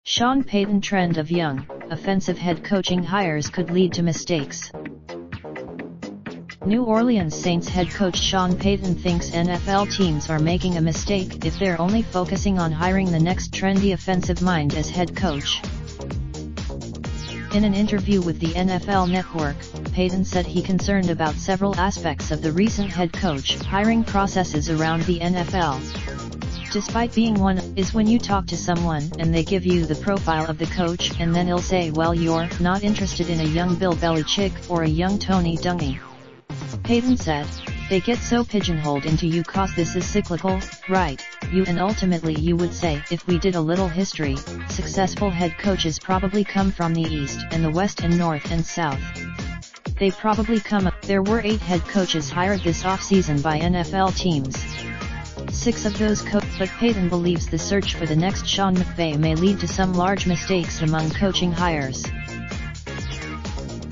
Sean Payton trend of young, offensive head coaching hires could lead to mistakes. New Orleans Saints head coach Sean Payton thinks NFL teams are making a mistake if they're only focusing on hiring the next trendy offensive mind as head coach. In an interview with the NFL Network, Payton said he concerned about several aspects of the recent head coach hiring processes around the NFL. Despite being one, is when you talk to someone and they give you the profile of the coach and then he'll say, well, you're not interested in a young Bill Belichick or a young Tony Dungy. Payton said, they get so pigeonholed into you cause this is cyclical, right, and ultimately you would say, if we did a little history, successful head coaches probably come from the East and the West and North and South. They probably come up. There were 8 head coaches hired this offseason by NFL teams. 6 of those but Payton believes the search for the next Sean McVay may lead to some large mistakes among coaching hires.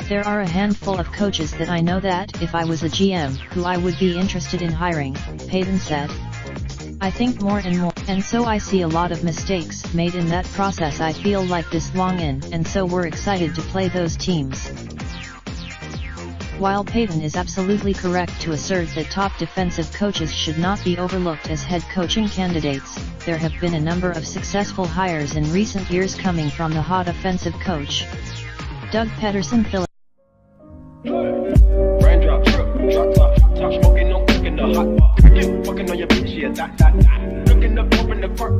There are a handful of coaches that I know that, if I was a GM, who I would be interested in hiring, Payton said. I think more and more, and so I see a lot of mistakes made in that process. I feel like this long in, and so we're excited to play those teams. While Payton is absolutely correct to assert that top defensive coaches should not be overlooked as head coaching candidates, there have been a number of successful hires in recent years coming from the hot offensive coach. Doug Peterson Raindrop, drop top smoking, no cooking the hot pot. Fucking on your bitch, yeah, that. Looking up, open the park,